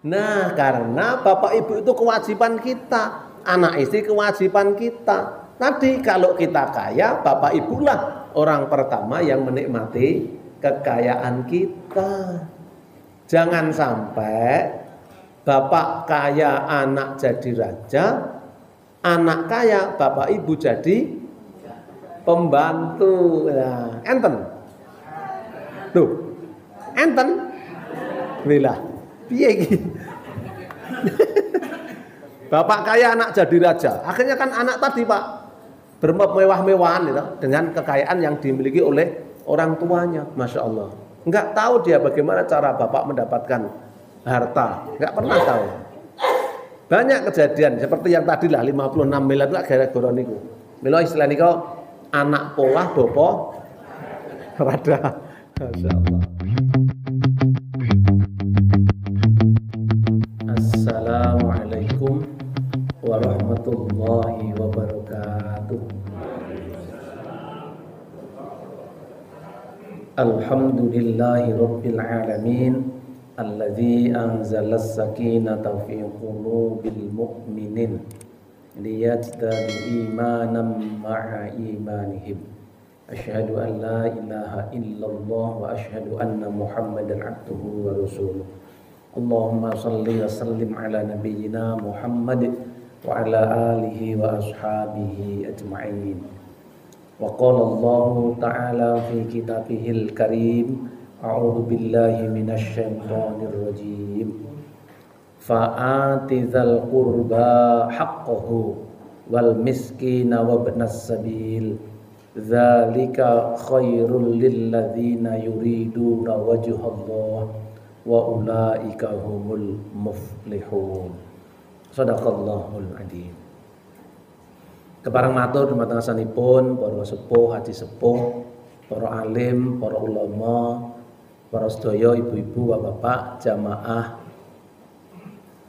Nah, karena bapak ibu itu kewajiban kita, anak istri kewajiban kita. Tadi kalau kita kaya, bapak ibulah orang pertama yang menikmati kekayaan kita. Jangan sampai bapak kaya anak jadi raja, anak kaya bapak ibu jadi pembantu. Nah, enten. Tuh. Enten. Wilah. Piye iki? Bapak kaya anak jadi raja. Akhirnya kan anak tadi Pak bermewah-mewahan gitu, dengan kekayaan yang dimiliki oleh orang tuanya. Masya Allah. Enggak tahu dia bagaimana cara bapak mendapatkan harta. Enggak pernah tahu. Banyak kejadian seperti yang tadi lah 56 miliar itu gara-gara niku. Mila istilah niku anak polah bopo rada. Masya Allah. Assalamualaikum warahmatullahi wabarakatuh. Alhamdulillahi rabbil alamin alladzi anzalas sakinata fi qulubil mu'minin liyazdadu imanan ma'a imanihim. Asyhadu an la ilaha illallah wa asyhadu anna Muhammadan abduhu wa rasuluh. Allahumma salli wa sallim ala nabiyyina Muhammad wa ala alihi wa ashabihi ajma'in. Wa qala Allah ta'ala fi kitabihil karim, a'udzu billahi minasy syaithanir rajim. Fa'ati dzal qurba haqqahu wal miskina wa ibnas sabil. Dzalika khairul lil ladzina yuriduna wajhallah wa ulaika humul muflihun. Shadaqallahul adzim. Kepareng matur dumateng asanipun para sepuh, haji sepuh, para alim, para ulama, para sedaya ibu-ibu, bapak, jamaah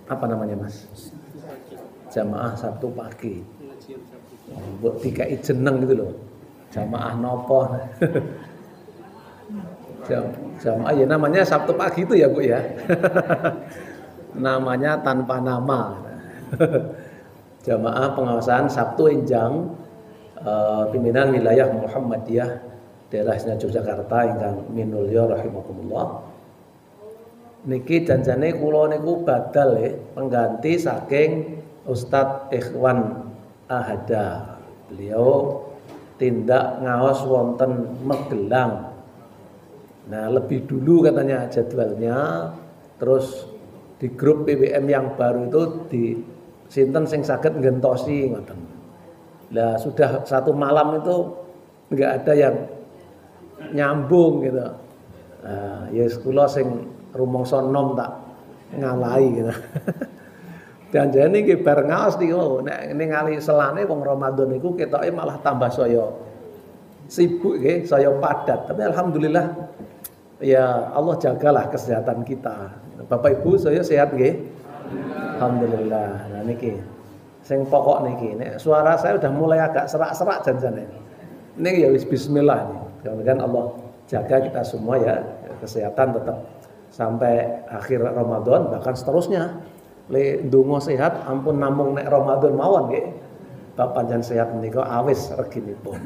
apa namanya Mas? Jamaah Sabtu pagi. Mbok dikai jeneng gitu loh. Jamaah nopo? Jamaah ya namanya Sabtu pagi itu ya Bu ya. Namanya tanpa nama. Jamaah pengawasan Sabtu Enjang pimpinan wilayah Muhammadiyah daerah Yogyakarta ingkang minulya rahimakumullah. Niki janjane kula niku badal pengganti saking Ustadz Ikhwan Ahada. Beliau tindak ngaos wonten Magelang. Nah, lebih dulu katanya jadwalnya, terus di grup PWM yang baru itu di sinten sing saged ngentosi ngoten. Lah sudah satu malam itu enggak ada yang nyambung gitu. Nah, ya kula sing rumangsa nom tak ngalahi gitu. Dan jadi nggih bar ngaos niku nek ningali selane wong Ramadan niku ketoke malah tambah saya sibuk nggih, saya padat. Tapi alhamdulillah ya Allah jagalah kesehatan kita. Bapak Ibu saya sehat nggih? Alhamdulillah. Nah niki sing pokok niki nek suara saya udah mulai agak serak-serak janjane. Ini ya wis bismillah nih. Mudah-mudahan Allah jaga kita semua ya, kesehatan tetap sampai akhir Ramadan bahkan seterusnya. Le ndonga sehat ampun namung nek Ramadan mawon nggih. Bapak panjenengan sehat menika awis reginipun.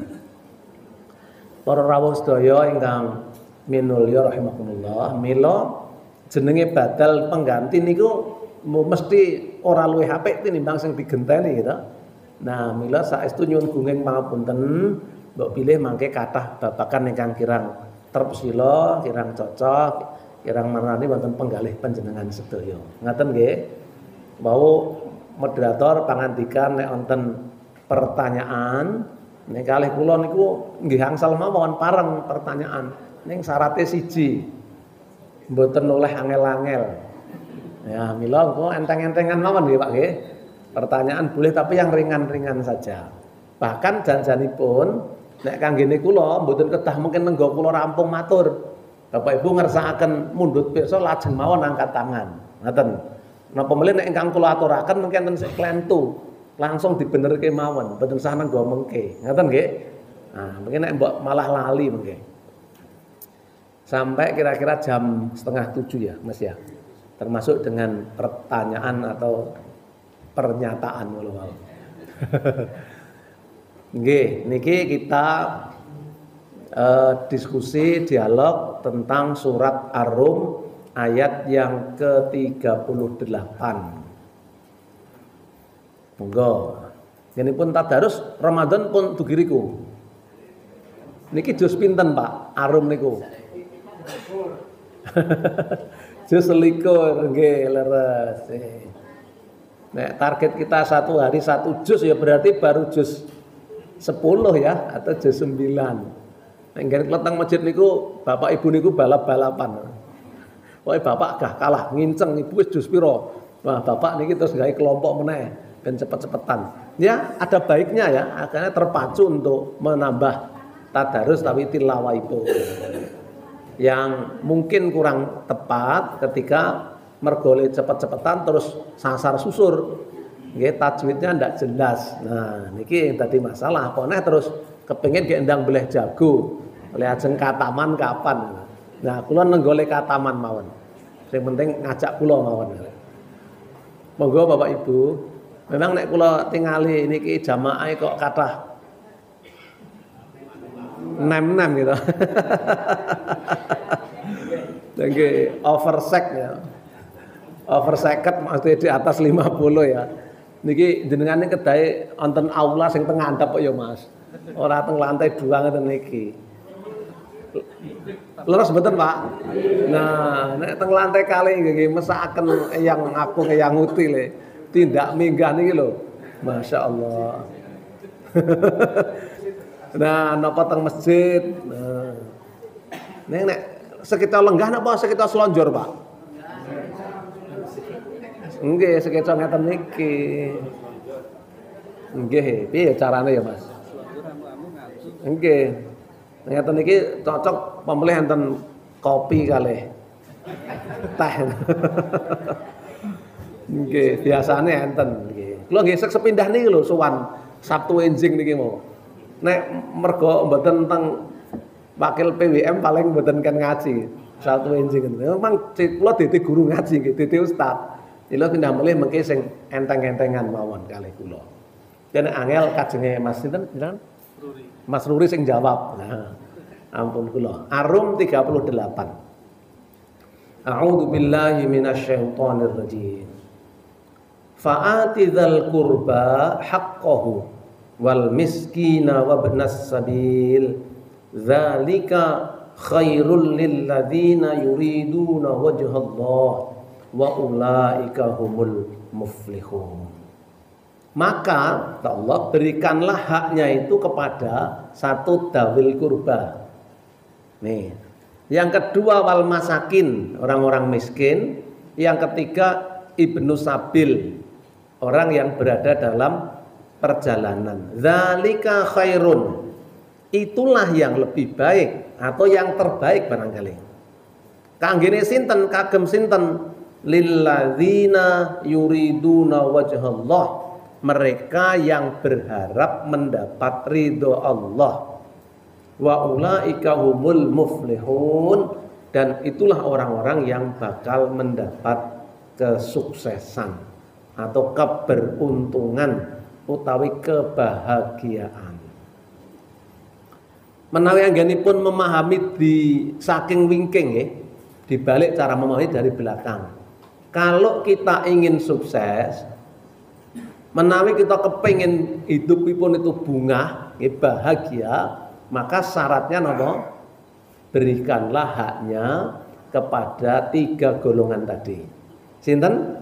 Para rawuh sedaya ingkang minulya rahimakumullah, mila jenenge badal pengganti niku mesti ora luwih apik tinimbang sing digenteni gitu. Nah, mila saestu nyuwun gunging pangapunten, mbok pilih mangke kathah babakan ingkang kirang terpsila, kirang cocok, kirang marani wonten penggalih panjenengan sedaya. Ngaten nggih. Wau moderator pangandikan nek wonten pertanyaan, nek kalih kula niku nggih angsal mawon pareng pertanyaan. Ning syaratnya siji. Mboten oleh angel-angel. Ya, mila engko enteng-entengan mawon nggih Pak nggih. Pertanyaan boleh tapi yang ringan-ringan saja. Bahkan janjanipun nek kanggene kula mboten kedah mungkin nenggo kula rampung matur. Bapak Ibu ngersakaken mundhut pirsa lajeng mawon angkat tangan. Ngoten. Napa meneh nek ingkang kula aturaken mungkin enten sik klentu. Langsung dibenerke mawon, mboten sah nenggo mengke. Ngoten nggih? Nah, mungkin nek mbok malah lali mengke. Sampai kira-kira jam 6:30 ya, Mas ya. termasuk dengan pertanyaan atau pernyataan ngono. Nggih, niki kita diskusi dialog tentang surat Ar-Rum ayat yang ke-38. Monggo. Ini pun tadarus Ramadan pun dugiriku. Niki jus pinten Pak? Ar-Rum niku. Jus selikur nggih leres. Nek target kita satu hari satu jus ya berarti baru jus 10 ya atau jus 9. Nek ngene kleteng masjid niku bapak ibu niku balap-balapan. Pokoke bapak gah kalah nginceng ibu wis jus piro. Wah, bapak niki terus gawe kelompok meneh ben cepet-cepetan. Ya, ada baiknya ya, akhirnya terpacu untuk menambah tadarus tapi tilawah itu. Yang mungkin kurang tepat ketika mergole cepet-cepetan terus sasar susur. Nggih tajwidnya ndak jelas. Nah, niki yang tadi masalah. Poneh terus kepengin ge endang beleh jago. Lajeng kataman kapan. Nah, kula nenggole kataman mawon. Sing penting ngajak kula mawon. Monggo Bapak Ibu. Memang nek kula tingali niki jamaah kok kathah nem-nem gitu. Nggih, oversek ya. Overseket maksudnya di atas 50 ya. Niki jenengane kedahe wonten aula sing teng ngandhap kok ya Mas. Ora teng lantai 2 ngeten niki. Leres mboten Pak? Nah, nek teng lantai kali nggih mesakaken yang aku yang nguti le. Tindak minggah niki lho. Masya Allah. Nah, napa teng masjid. Nah. Nek sekitar lenggah napa sekitar selonjor, Pak? Nggih, sekitar ngeten niki. Nggih, piye carane ya, Mas? Nggih. Ngeten niki cocok pemilih enten kopi kalih teh. Nggih, biasane enten nggih. Kula nggih sepindah niki lho sowan Sabtu enjing niki mau. Nek mergo mboten teng wakil PWM paling mboten kan ngaji. Sabtu enjing. Memang kula dite guru ngaji nggih, dite ustaz. Kula pindah milih mengke sing enteng-entengan mawon kalih kula. Dan angel kajenge Mas sinten jenengan? Ruri. Mas Ruri sing jawab. Nah, ampun kula. Ar-Rum 38. A'udzu billahi minasyaitonir rajim. Fa'ati dzal qurba haqqahu wal miskina wabnas sabil dzalika khairul lil ladzina yuriduna wajhallah wa ulaika humul muflihun. Maka Allah berikanlah haknya itu kepada satu dawil kurba. Nih. Yang kedua wal masakin, orang-orang miskin. Yang ketiga ibnu sabil, orang yang berada dalam perjalanan. Dzalika khairun. Itulah yang lebih baik atau yang terbaik barangkali. Kanggene sinten kagem sinten lilladzina yuriduna wajhallah, mereka yang berharap mendapat ridho Allah. Wa ulaika humul muflihun, dan itulah orang-orang yang bakal mendapat kesuksesan atau keberuntungan utawi kebahagiaan. Menawi anggenipun memahami di saking wingking nggih, dibalik cara memahami dari belakang. Kalau kita ingin sukses, menawi kita kepingin hidupipun itu bunga, bahagia, maka syaratnya napa? Berikanlah haknya kepada 3 golongan tadi. Sinten?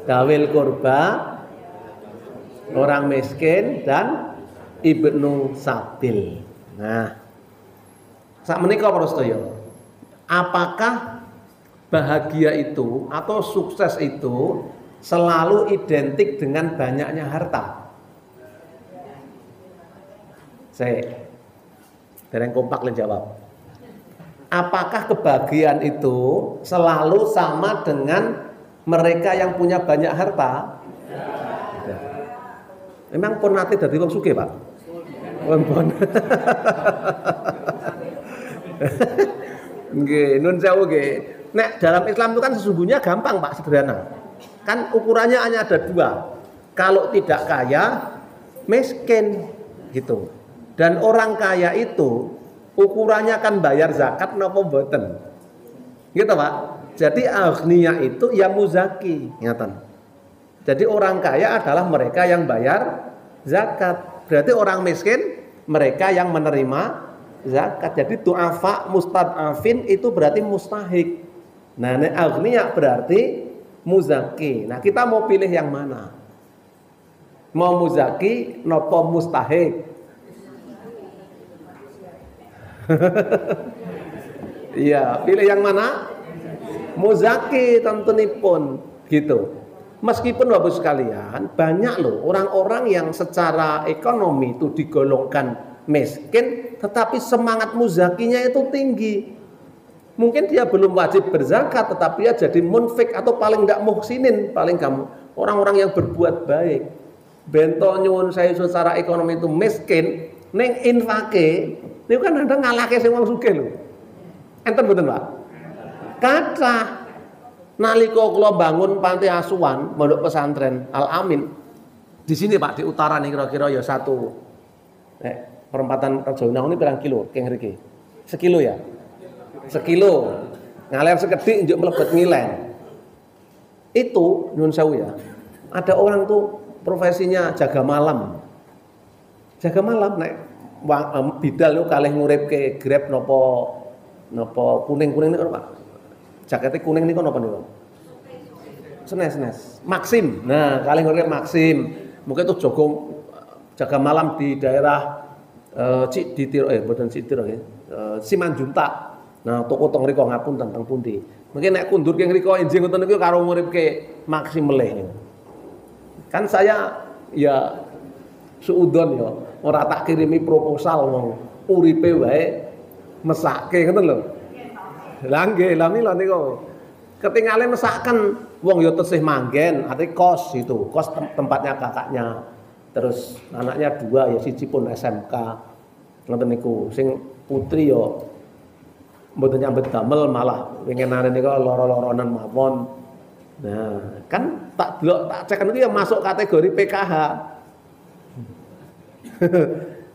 Dawil kurba, orang miskin, dan ibnu sabil. Nah, sak menika para sedaya, apakah bahagia itu atau sukses itu selalu identik dengan banyaknya harta? Saya dereng kompak le jawab. Apakah kebahagiaan itu selalu sama dengan mereka yang punya banyak harta? Ya. Memang pun nate dadi wong sugih, Pak. Pun. Nggih, nun sewu nggih. Nek dalam Islam itu kan sesungguhnya gampang Pak, sederhana. Kan ukurannya hanya ada dua. Kalau tidak kaya, miskin gitu. Dan orang kaya itu ukurannya kan bayar zakat napa mboten. Gitu Pak. Jadi aghnia itu ya muzaki, ngeten. Jadi orang kaya adalah mereka yang bayar zakat. Berarti orang miskin mereka yang menerima zakat. Jadi du'afa mustad'afin itu berarti mustahik. Nah, aghnia berarti muzaki. Nah, kita mau pilih yang mana? Mau muzaki nopo mustahik? Iya, pilih yang mana? Muzaki tentunipun gitu. Meskipun Bapak sekalian, banyak loh orang-orang yang secara ekonomi itu digolongkan miskin, tetapi semangat muzakinya itu tinggi. Mungkin dia belum wajib berzakat, tetapi dia jadi munfik atau paling enggak muhsinin, paling kamu orang-orang yang berbuat baik. Bento nyuwun saya secara ekonomi itu miskin, neng infake, niku kan ada ngalahke sing wong sugih lho. Enten mboten, Pak? Kathah. Nalika kula bangun panti asuhan pondok pesantren Al Amin. Di sini Pak, di utara nih kira-kira ya satu. Perempatan Rejo Unang ini pirang kilo keng mriki? Sekilo ya? Sekilo. Ngaler sekedhik njuk mlebet ngilen. Itu nyun sewu ya. Ada orang tuh profesinya jaga malam. Jaga malam nek bidal yo kalih nguripke Grab napa kuning-kuning niku Pak. Jakete kuning niku napa niku? Senes. Maxim. Nah, kalih ngurip Maxim. Mungkin itu jaga malam di daerah Cikditiro mboten Cikditiro ya. Simanjuntak. Nah, toko teng mriko ngapunten teng pundi. Mungkin nek kundur keng mriko enjing ngoten niku karo nguripke Maxim meleh. Kan saya ya suudon ya, ora tak kirimi proposal wong uripe wae mesake ngoten lho. Lah nggih, lah mila niku. Ketingale mesaken wong ya tesih manggen, ati kos itu, kos tempatnya kakaknya. Terus anaknya dua ya siji pun SMK. Ngoten niku. Sing putri ya mboten nyambet damel malah winginane niku lara-laranan mawon. Nah, kan tak delok tak cek niku ya masuk kategori PKH.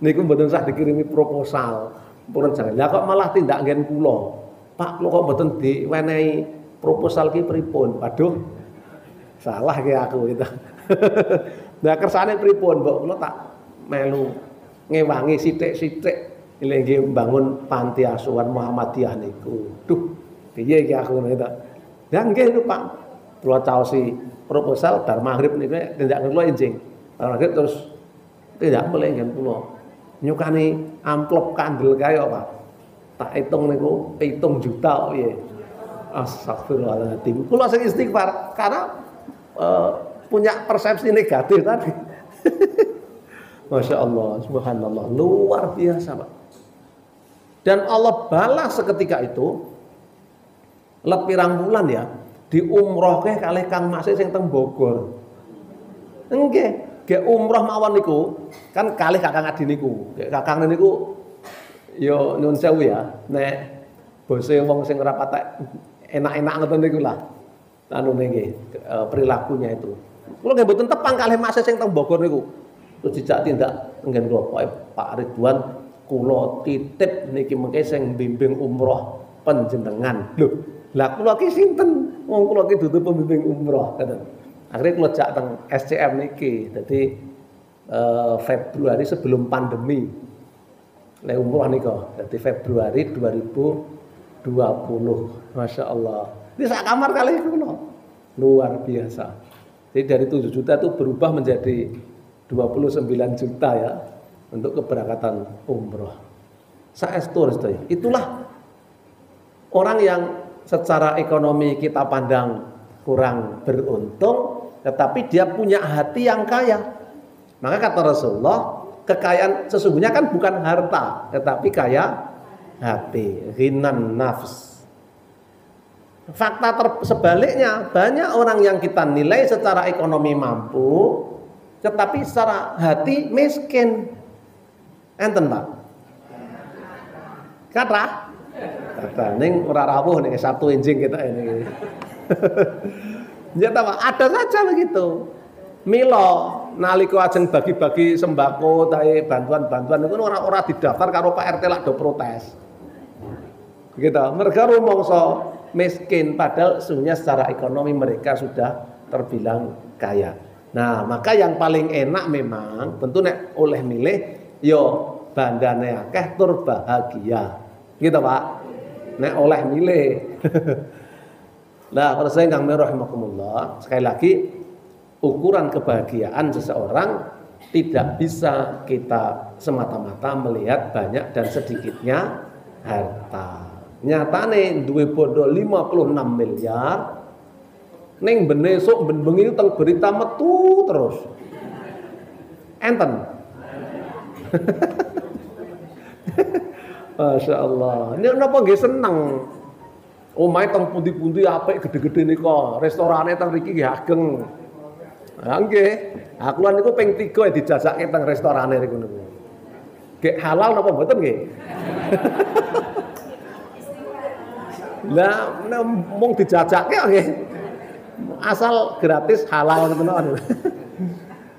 Niku mboten usah dikirimi proposal. Purun jangan. Lah kok malah tindak nggen kula. Pak, kula kok mboten diwenehi proposal ki pripun? Waduh. Salah ki aku gitu. Nah, kersane pripun, Mbok? Kula tak melu ngewangi sithik-sithik nggih mbangun panti asuhan Muhammadiyah niku. Duh, piye iki aku ngono to. Lah nggih niku Pak. Kula caosi proposal bar magrib niku tindak kula enjing. Bar magrib terus tindak mulai ngen kula. Nyukani amplop kandel kaya Pak. Tak hitung niku 7 juta piye. Astagfirullahaladzim. Kula sing istighfar karena punya persepsi negatif tadi. Masya Allah, subhanallah, luar biasa Pak. Dan Allah balas seketika itu pirang bulan ya diumrohke kalih Kang Mas sing teng Bogor. Nggih, ge umroh mawon niku kan kalih Kakang Adi niku. Kakang niku yo nyun sewu ya, nek bose wong sing ora patek enak-enak ngoten niku lah. Anune nggih perilakunya itu. Kula nggih mboten tepang kalih Mas sing teng Bogor niku. Terus dijak tindak nggen kula Pak Ridwan kula titip niki mengke sing bimbing umroh panjenengan. Lho, lah kula ki sinten? Wong kula ki dudu pembimbing umroh ngoten. Akhirnya kula jak teng SCM niki. Dadi Februari sebelum pandemi. Le umroh nika. Dadi Februari 2020. Masya Allah. Ini sak kamar kali kula. Luar biasa. Jadi dari 7 juta itu berubah menjadi 29 juta ya untuk keberangkatan umroh. Saestu ya. Itulah orang yang secara ekonomi kita pandang kurang beruntung, tetapi dia punya hati yang kaya. Maka kata Rasulullah, kekayaan sesungguhnya kan bukan harta, tetapi kaya hati, ghinan nafs. Fakta sebaliknya, banyak orang yang kita nilai secara ekonomi mampu, tetapi secara hati miskin. Enten Pak? Kata? Ada ning ora rawuh ning Sabtu enjing kita ini. Ya ada saja begitu. Milo nalika ajeng bagi-bagi sembako tae bantuan-bantuan niku ora didaftar karo Pak RT lak do protes. Gitu. Mereka rumangsa miskin padahal sesungguhnya secara ekonomi mereka sudah terbilang kaya. Nah, maka yang paling enak memang tentu nek oleh milih yo bandane akeh tur bahagia. Gitu, Pak. Nek oleh milih. Nah, kalau saya Kang rahimakumullah, sekali lagi ukuran kebahagiaan seseorang tidak bisa kita semata-mata melihat banyak dan sedikitnya harta. Nyatane duwe bondo 56 miliar ning ben esuk ben bengi teng berita metu terus. Enten. Masya Allah. Ini kenapa nggih seneng? Omahe teng pundi-pundi apik gede-gede nika, restorane teng mriki nggih ageng. Ha nggih. Aku lan niku ping 3 dijajake teng restorane niku niku. Gek halal napa mboten nggih? Lah mung dijajake nggih. Asal gratis halal ngoten.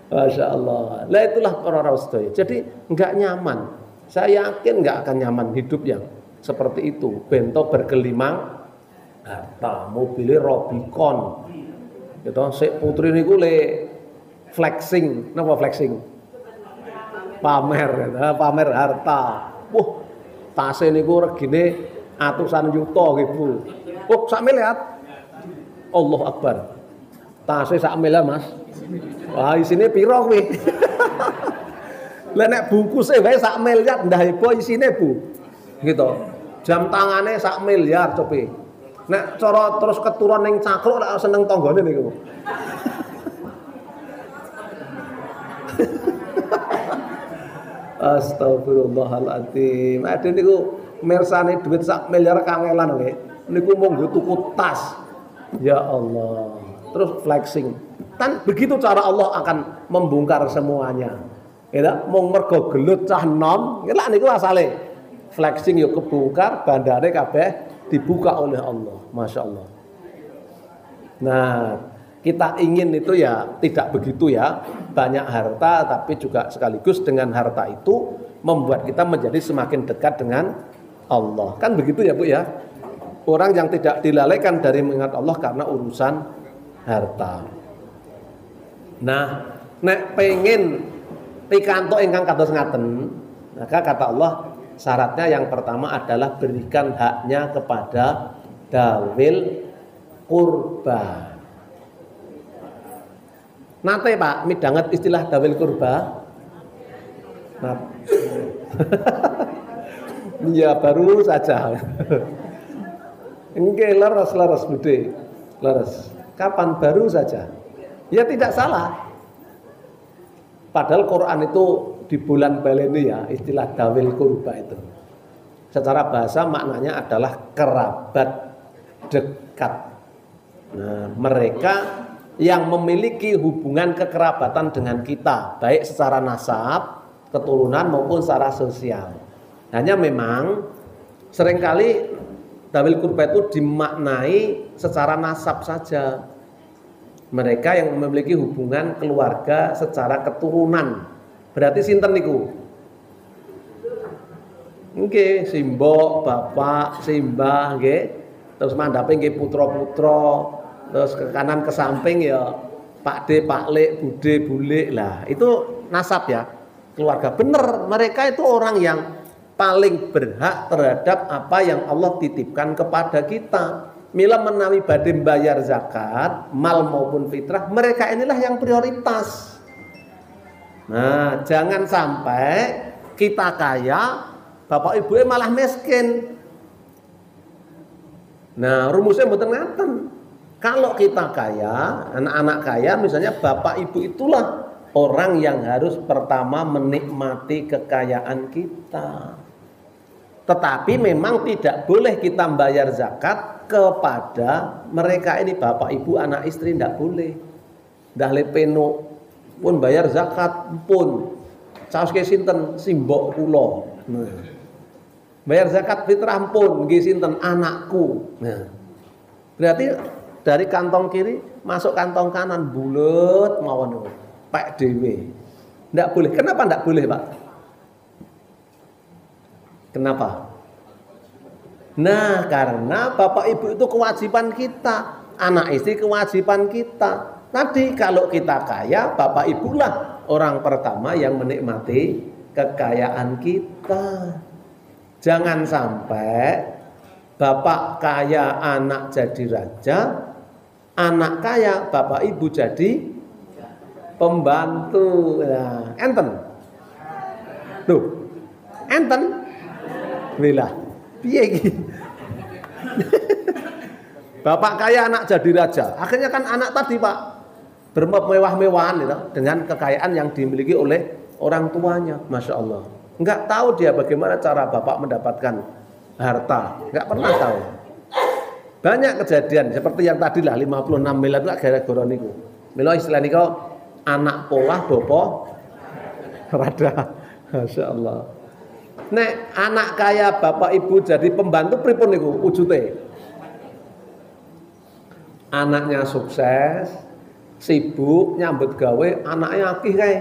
Masya Allah. Lah itulah para sedaya. Jadi enggak nyaman. Saya yakin enggak akan nyaman hidup yang seperti itu. Bento bergelimang harta, mobilnya Robicon. Gitu, sik putri niku le flexing, napa flexing? Pamer, pamer harta. Wah, tasnya niku regine atusan juta gitu. Oh, sak miliar. Allah Akbar. Tasnya sak miliar, Mas. Wah, isine piro kuwi? Lah nek bungkuse wae sak miliar ndah ibu isine, Bu. Gitu. Jam tangane sak miliar cope. Nek cara terus keturun ning cakluk lak seneng tanggane niku. Astagfirullahaladzim. Ada niku mirsani duit sak miliar kangelan nggih. Niku mung nggo tuku tas. Ya Allah. Terus flexing. Kan begitu cara Allah akan membongkar semuanya. Ya, mung mergo gelut cah nom, ya niku asale. Flexing yo kebongkar, bandare kabeh dibuka oleh Allah. Masya Allah. Nah, kita ingin itu ya tidak begitu ya, banyak harta tapi juga sekaligus dengan harta itu membuat kita menjadi semakin dekat dengan Allah. Kan begitu ya Bu ya. Orang yang tidak dilalaikan dari mengingat Allah karena urusan harta. Nah, nek pengen pikantuk ingkang kados ngaten, maka kata Allah syaratnya yang pertama adalah berikan haknya kepada dawil kurba. Nate Pak, midanget istilah dawil kurba? Nah. Ya baru saja. Enggak leres Bude. Leres. Kapan baru saja? Ya tidak salah. Padahal Quran itu di bulan baleni ya, istilah dawil kurba itu. Secara bahasa maknanya adalah kerabat dekat. Nah, mereka yang memiliki hubungan kekerabatan dengan kita, baik secara nasab, keturunan maupun secara sosial. Hanya memang seringkali dawil kurba itu dimaknai secara nasab saja. Mereka yang memiliki hubungan keluarga secara keturunan. Berarti sinten niku? Nggih, simbok, bapak, simbah nggih. Terus mandhape nggih putra-putra. Terus ke kanan ke samping ya Pakde, Paklek, Bude, Bulik. Lah, itu nasab ya. Keluarga bener, mereka itu orang yang paling berhak terhadap apa yang Allah titipkan kepada kita. Mila menawi badhe bayar zakat, mal maupun fitrah, mereka inilah yang prioritas. Nah, jangan sampai kita kaya, bapak ibu malah miskin. Nah, rumusnya mboten ngaten. Kalau kita kaya, anak-anak kaya, misalnya bapak ibu itulah orang yang harus pertama menikmati kekayaan kita. Tetapi memang tidak boleh kita bayar zakat kepada mereka ini, bapak ibu anak istri, tidak boleh. Dah lepeno pun bayar zakat pun. Saos ke sinten simbok kula. Bayar zakat fitrah pun nggih sinten? Anakku. Nah. Berarti dari kantong kiri masuk kantong kanan bulet mawon niku. Pek dhewe. Ndak boleh. Kenapa ndak boleh, Pak? Kenapa? Nah, karena Bapak Ibu itu kewajiban kita, anak istri kewajiban kita. Tadi kalau kita kaya, Bapak Ibulah orang pertama yang menikmati kekayaan kita. Jangan sampai Bapak kaya anak jadi raja, anak kaya Bapak Ibu jadi pembantu. Nah, enten. Tuh. Enten. Wilah. Piye iki? Bapak kaya anak jadi raja. Akhirnya kan anak tadi, Pak, bermewah-mewahan gitu, dengan kekayaan yang dimiliki oleh orang tuanya. Masya Allah. Enggak tahu dia bagaimana cara bapak mendapatkan harta. Enggak pernah tahu. Banyak kejadian seperti yang tadi lah 56 miliar itu gara-gara niku. Mila istilah niku anak polah bopo rada. Masya Allah. Nek anak kaya bapak ibu jadi pembantu pripun niku wujute? Anaknya sukses, sibuk nyambut gawe, anaknya akeh kae.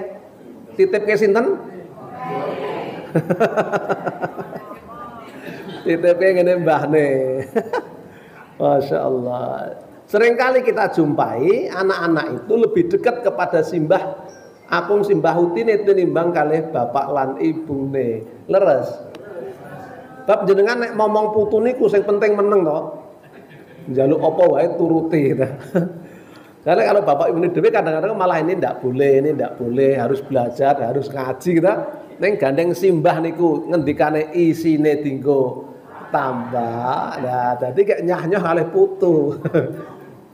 Titipke sinten? Titipke ngene mbahne. Masya Allah. Seringkali kita jumpai anak-anak itu lebih dekat kepada simbah akung simbah utine tinimbang kalih bapak lan ibune. Leres. Bab jenengan nek momong putu niku sing penting meneng to. Njaluk apa wae turuti. Karena kalau bapak ibu dhewe kadang-kadang malah ini ndak boleh, harus belajar, harus ngaji kita. Neng gandeng simbah niku ngendikane isine dinggo tambah. Nah, dadi kayak nyah-nyah kalih putu.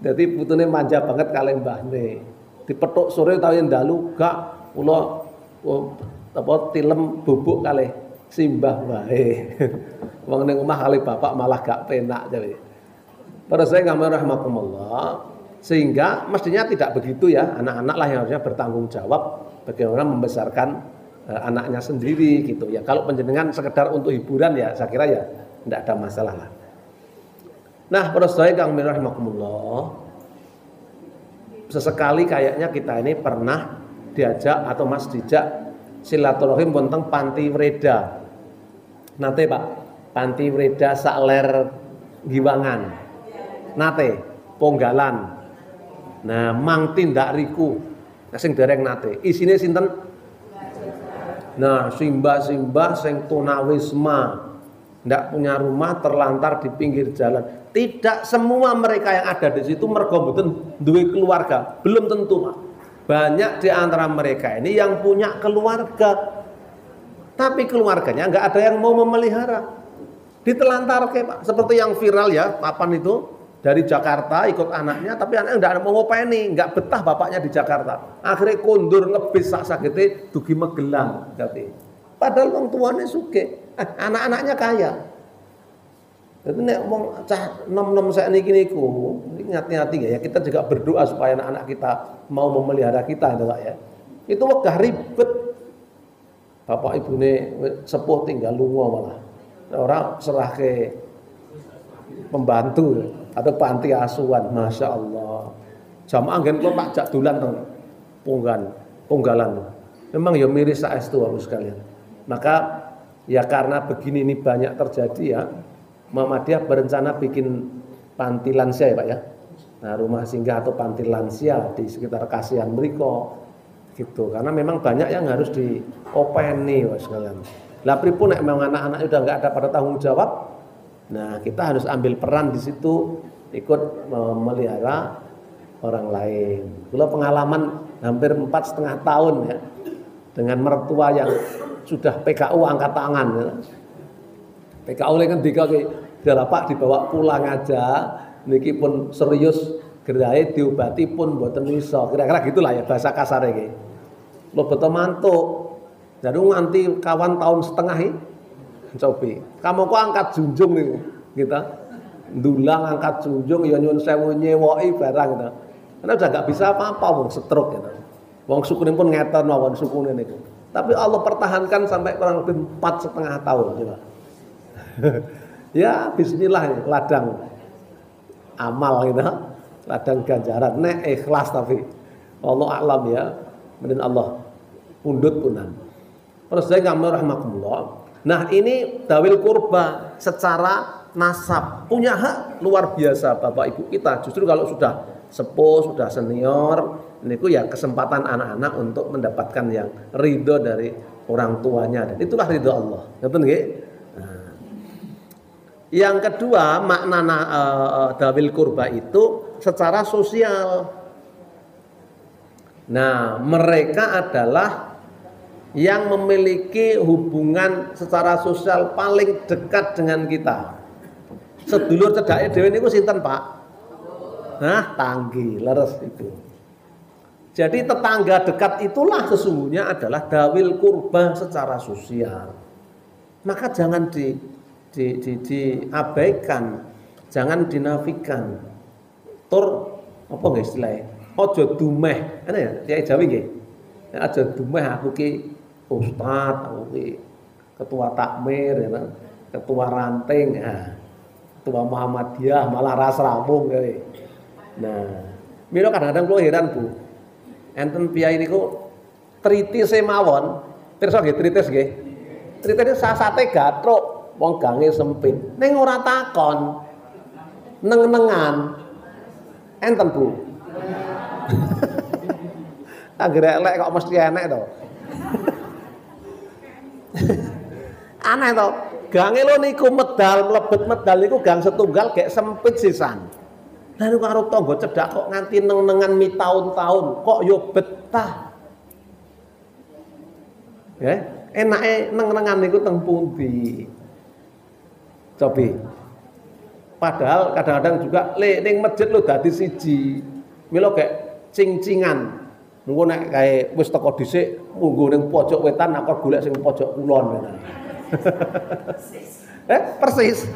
Dadi putune manja banget kalih mbahne. Dipethuk sore utawi dalu gak kula apa tilem bubuk kalih simbah wae. Wong ning omah kalih bapak malah gak penak jare. Para saya ngamal rahmatullah, sehingga mestinya tidak begitu ya, anak-anak lah yang harusnya bertanggung jawab bagaimana membesarkan anaknya sendiri gitu ya. Kalau penjenengan sekedar untuk hiburan ya saya kira ya tidak ada masalah lah. Nah, para saya ngamal rahmatullah, sesekali kayaknya kita ini pernah diajak atau Mas dijak silaturahim tentang panti Wreda. Nate Pak, panti Wreda sakler Giwangan. Nate Ponggalan. Nah, mang tindak riku sing dereng nate. Isine sinten? Nah, simbah-simbah sing tunawisma, ndak punya rumah, terlantar di pinggir jalan. Tidak semua mereka yang ada di situ mergo mboten duwe keluarga, belum tentu, Pak. Banyak di antara mereka ini yang punya keluarga. Tapi keluarganya enggak ada yang mau memelihara. Ditelantarke, Pak. Seperti yang viral ya, papan itu dari Jakarta ikut anaknya, tapi anaknya enggak mau ngopeni, enggak betah bapaknya di Jakarta. Akhirnya kondur ngebis sak-sakite dugi Magelang berarti. Padahal wong tuane sugih, anak-anaknya kaya. Jadi nek wong cah nom-nom sakniki niku, hati-hati ya. Kita juga berdoa supaya anak-anak kita mau memelihara kita itu Pak ya. Itu wegah ribet. Bapak ibune sepuh tinggal lunga malah. Ora serahke pembantu atau panti asuhan, masya Allah. Jamaah ngen kula Pak jak dolan teng Ponggalan. Memang ya miris saestu Bapak sekalian. Maka ya karena begini ini banyak terjadi ya. Muhammadiyah berencana bikin panti lansia ya Pak ya. Nah, rumah singgah atau panti lansia di sekitar Kasihan mriko gitu. Karena memang banyak yang harus diopeni Bapak sekalian. Lah pripun nek memang anak-anak udah enggak ada pada tanggung jawab. Nah, kita harus ambil peran di situ, ikut memelihara orang lain. Kalau pengalaman hampir 4,5 tahun ya, dengan mertua yang sudah PKU angkat tangan. Ya. PKU kan Pak dibawa pulang aja, niki pun serius gerai diobati pun mboten iso. Kira-kira gitulah ya bahasa kasar iki. Lo betul mantuk. Jadi nganti kawan tahun setengah iki cobi. Kamu kok angkat junjung nih kita. Ndulang angkat junjung ya nyun sewu nyewoki barang gitu. Karena udah enggak bisa apa-apa wong stroke gitu. Wong sukune pun ngeten mawon sukune niku. Tapi Allah pertahankan sampai kurang lebih 4,5 tahun coba. Ya bismillah ini, ladang amal gitu, ladang ganjaran. Nek ikhlas tapi Allah alam ya, kemudian Allah pundut punan. Terus saya kami rahmatullah. Nah ini dawil kurba secara nasab punya hak luar biasa bapak ibu kita. Justru kalau sudah sepuh, sudah senior, ini ya kesempatan anak-anak untuk mendapatkan yang ridho dari orang tuanya, dan itulah ridho Allah. Betul nggih? Nah. Yang kedua makna dawil kurba itu secara sosial. Nah mereka adalah yang memiliki hubungan secara sosial paling dekat dengan kita. Sedulur cedake dhewe niku sinten, Pak? Nah, tanggi, leres itu. Jadi tetangga dekat itulah sesungguhnya adalah dawil kurba secara sosial. Maka jangan diabaikan, jangan dinafikan. Tur apa nggih istilahnya? Ojo dumeh. Ana ya, Kiai Jawi nggih. Aja dumeh aku ki ustaz, aku ki ketua takmir ya, ketua ranting, ketua Muhammadiyah malah ras rampung kowe. Nah, mila kadang-kadang kula heran Bu. Enten piyai niku tritise mawon, pirsa nggih tritis nggih. Tritise sasate gatruk, wong gange sempit. Ning ora takon. Neng-nengan. Enten Bu. Anggere elek kok mesti enek to. Aneh to. Gange lho niku medal mlebet medal niku gang setunggal gek sempit sisan. Lah niku karo tangga cedhak kok nganti neng-nengan mitaun-taun kok yo betah. Ya, enake neng-nengan niku teng pundi? Cobi. Padahal kadang-kadang juga ning masjid lho dadi siji. Mila gek cing-cingan. Engko nek kae wis teko dhisik munggo ning pojok wetan aku golek sing pojok kulon. Persis.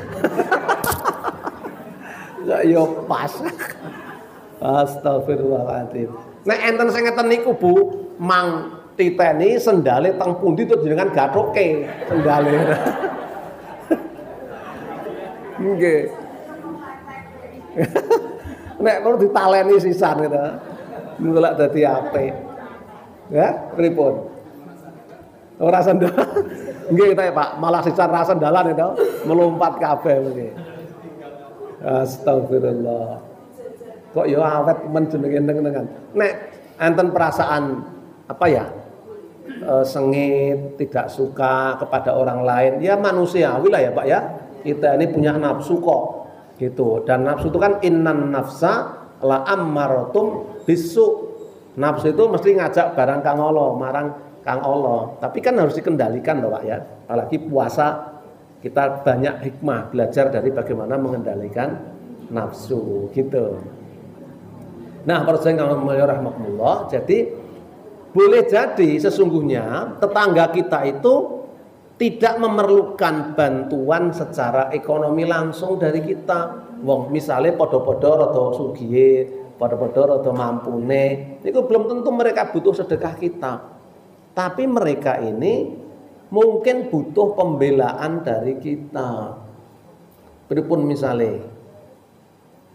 Ya pas. Astagfirullahaladzim. Nek enten sing ngeten niku Bu, mang titeni sendale teng pundi terus jenengan gathoke sendale. Nggih. Nek perlu ditaleni sisan gitu. Nulak dadi apik. Ya, pripun? Ora sendal. Nggih ta Pak, malah sisan ra sendalan itu melompat kabeh nggih. Astagfirullah. Kok ya awet men jenenge neng-nengan. Nek enten perasaan apa ya? Sengit, tidak suka kepada orang lain, ya manusiawi lah ya Pak ya. Kita ini punya nafsu kok. Gitu. Dan nafsu itu kan innan nafsa la ammaratum bisu. Nafsu itu mesti ngajak barang kang Allah, marang kang Allah. Tapi kan harus dikendalikan loh Pak ya. Apalagi puasa kita banyak hikmah belajar dari bagaimana mengendalikan nafsu gitu. Nah, persenjalan rahmatullah. Jadi boleh jadi sesungguhnya tetangga kita itu tidak memerlukan bantuan secara ekonomi langsung dari kita. Wong misalnya podo-podo rada sugih, podo-podo rada mampune, itu belum tentu mereka butuh sedekah kita. Tapi mereka ini mungkin butuh pembelaan dari kita. Pripun misalnya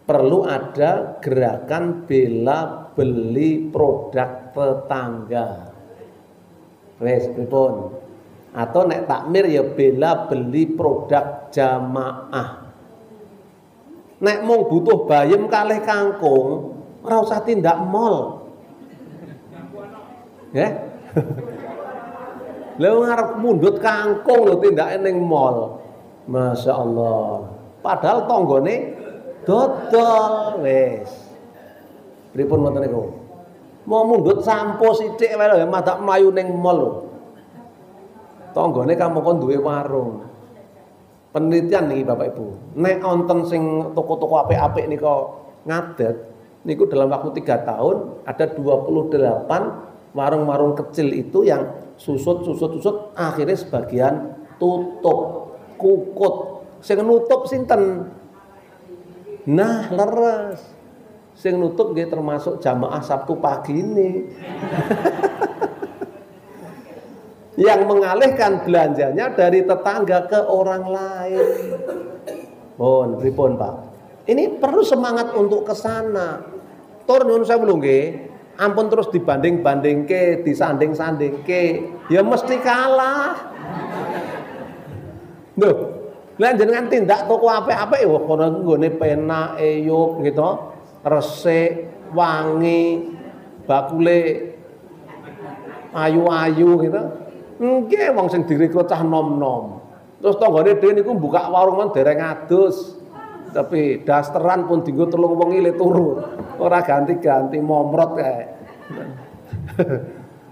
perlu ada gerakan bela beli produk tetangga. Wes pripun? Atau nek takmir ya bela beli produk jamaah. Nek mung butuh bayem kalih kangkung, ora usah tindak mall. Ya. Lha ngarep mundhut kangkung lho tindake ning mall. Masya Allah. Padahal tanggane dodol wis. Pripun ngoten niku? Mau mundhut sampo sithik wae lho madak mlayu ning mall lho. Tanggane kamangka duwe warung. Penelitian nih Bapak Ibu. Nek wonten sing toko-toko apik-apik nika ngadet niku dalam waktu 3 tahun ada 28 warung-warung kecil itu yang susut akhirnya sebagian tutup, kukut. Sing nutup sinten? Nah, leres. Sing nutup nggih termasuk jamaah Sabtu pagi ini. yang mengalihkan belanjanya dari tetangga ke orang lain. Pripun Pak? Ini perlu semangat untuk ke sana. Tur nyuwun sewu lho nggih. Ampun terus dibanding-bandingke, disanding-sandingke, ya mesti kalah. Loh, lah jenengan tindak toko apik-apik ya kono nggone penak, eyup gitu, resik, wangi, bakule ayu-ayu gitu. Nggih wong sing direkrut cah nom-nom. Terus tanggane dhewe niku buka warung men dereng adus. Tapi dasteran pun dienggo 3 wengi le turu. Ora ganti-ganti momrot kae.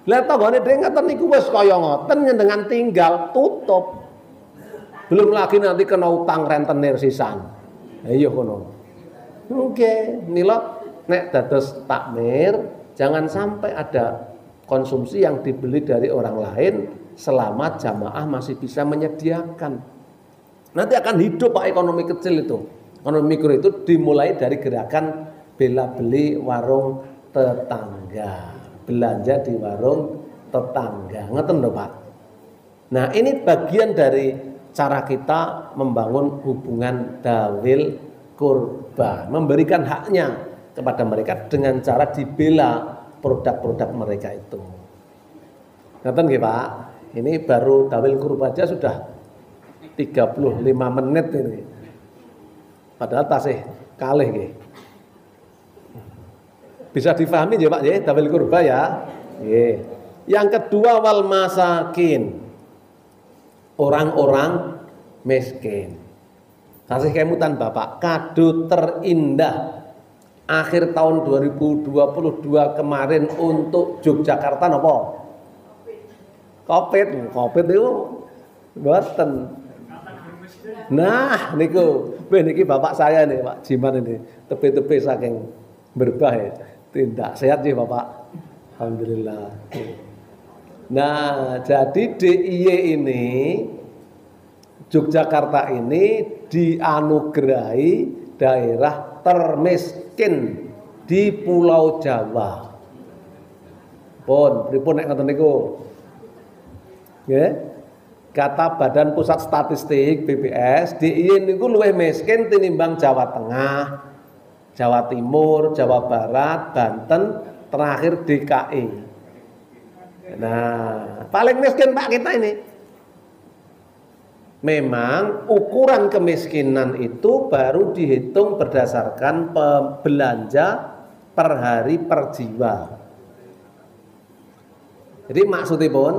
Lah tanggane dhewe ngeten niku wis kaya ngoten njenengan tinggal tutup. Belum lagi nanti kena utang rentenir sisan. Iya kono. Oke, nila nek dados takmir jangan sampai ada konsumsi yang dibeli dari orang lain selama jamaah masih bisa menyediakan. Nanti akan hidup Pak ekonomi kecil itu. Ekonomi mikro itu dimulai dari gerakan bela beli warung tetangga, belanja di warung tetangga. Ngeten lho Pak. Nah, ini bagian dari cara kita membangun hubungan dawil kurba, memberikan haknya kepada mereka dengan cara dibela produk-produk mereka itu. Ngeten nggih Pak. Ini baru dawil kurba aja sudah 35 menit ini. Padahal tasih kalih nggih. Bisa difahami ya Pak ya, dawil kurba ya. Nggih. Yang kedua wal masakin. Orang-orang miskin. Tasih kemutan Bapak, kado terindah akhir tahun 2022 kemarin untuk Yogyakarta napa? Kopit itu mboten. Nah, niku niki bapak saya nih, Pak Jiman ini, tepi-tepi saking berbah ya. Tindak sehat sih Bapak. Alhamdulillah. Nah, jadi DIY ini Yogyakarta ini dianugerahi daerah termiskin di Pulau Jawa. Pripun nek ngoten niku? Nggih. Kata Badan Pusat Statistik BPS, DIY niku luwih miskin tinimbang Jawa Tengah, Jawa Timur, Jawa Barat, Banten, terakhir DKI. Nah, paling miskin Pak kita ini. Memang ukuran kemiskinan itu baru dihitung berdasarkan belanja per hari per jiwa. Jadi maksudnya pun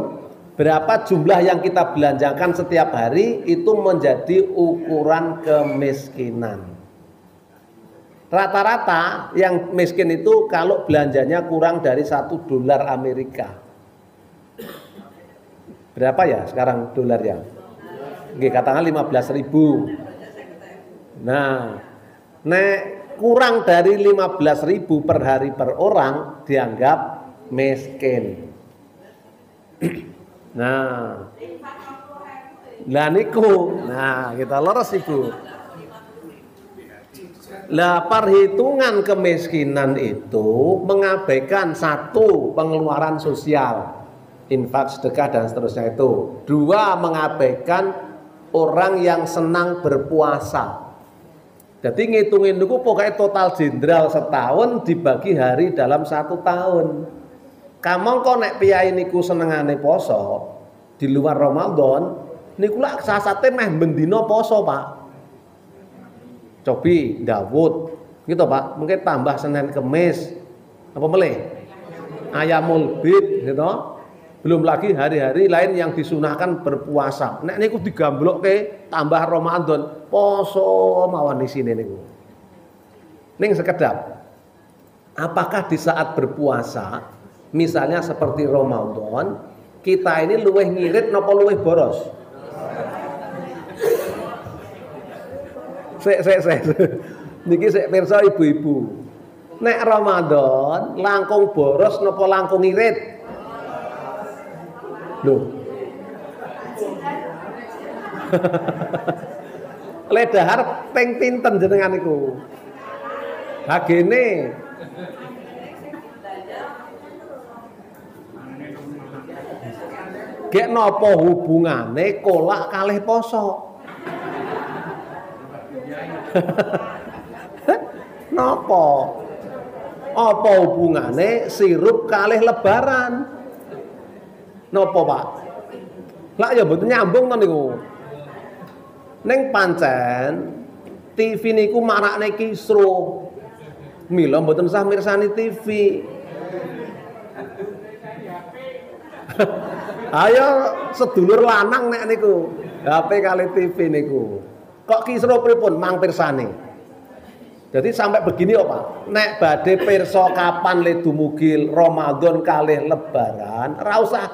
berapa jumlah yang kita belanjakan setiap hari itu menjadi ukuran kemiskinan. Rata-rata yang miskin itu kalau belanjanya kurang dari $1 Amerika. Berapa ya sekarang dolarnya? Nggih katakan 15.000. Nah, nek kurang dari 15.000 per hari per orang dianggap miskin. Nah, lah niku, nah kita leres ibu. Lah perhitungan kemiskinan itu mengabaikan satu pengeluaran sosial, infak, sedekah dan seterusnya itu. Dua, mengabaikan orang yang senang berpuasa. Jadi ngitungin niku pokoknya total jenderal setahun dibagi hari dalam 1 tahun. Kamong kok nek piyai niku senengane poso di luar Ramadan niku lak sasate meh bendina poso, Pak. Cobi Dawud gitu Pak, mungkin tambah Senin Kemis apa meleh? Ayamul bid gitu. Belum lagi hari-hari lain yang disunahkan berpuasa. Nek niku digamblokke tambah Ramadan, poso mawon di sini niku. Ning sekedap. Apakah di saat berpuasa misalnya seperti Ramadan, kita ini luwih ngirit napa luwih boros? Sek. Niki sek pirsa ibu-ibu. Nek Ramadan langkung boros napa langkung ngirit? Loh. Ledahar ping pinten jenengan niku? Hagene Gek napa hubungane kolak kalih poso? Napa? Apa hubungane sirup kalih lebaran? Napa, Pak? Lah ya mboten nyambung to niku. Ning pancen TV niku marakne kisruh. Mila mboten usah mirsani TV. Ayo sedulur lanang nek niku, HP kali TV niku. Kok kisruh pripun mang pirsani? Jadi sampai begini Pak, nek badhe pirsa kapan le dumugi Ramadan kalih lebaran, ora usah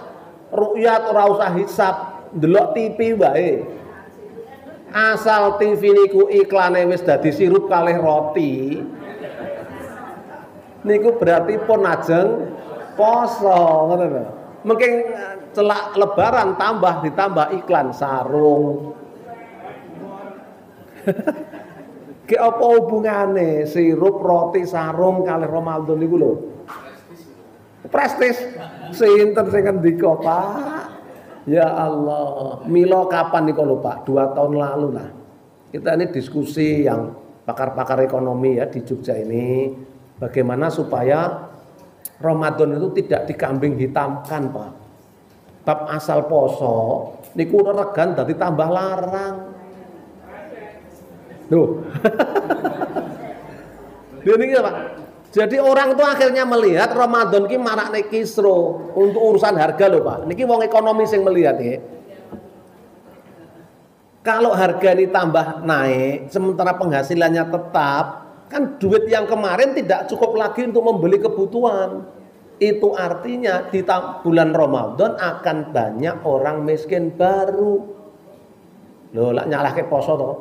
ru'yat, ora usah hisab, ndelok TV wae. Asal TV niku iklane wis dadi sirup kalih roti, niku berarti pun ajeng poso, ngoten lho. Mungkin celak lebaran ditambah iklan sarung. Ki apa hubungane sirup roti sarung kalih Ramadan niku lho? Prestis. Sinten sing ngendika, Pak? Ya Allah. Mila kapan niku lho, Pak? 2 tahun lalu lah. Kita ini diskusi yang pakar-pakar ekonomi ya di Jogja ini, bagaimana supaya Ramadan itu tidak dikambing hitamkan, Pak. Bab asal poso niku regan dadi tambah larang. Loh. Ini Pak. Jadi orang itu akhirnya melihat Ramadan ki marakne kisro untuk urusan harga loh, Pak. Niki wong ekonomi sing melihat ya. Kalau harga ini tambah naik sementara penghasilannya tetap, kan duit yang kemarin tidak cukup lagi untuk membeli kebutuhan. Itu artinya di bulan Ramadan akan banyak orang miskin baru. Loh, lak nyalahke poso to.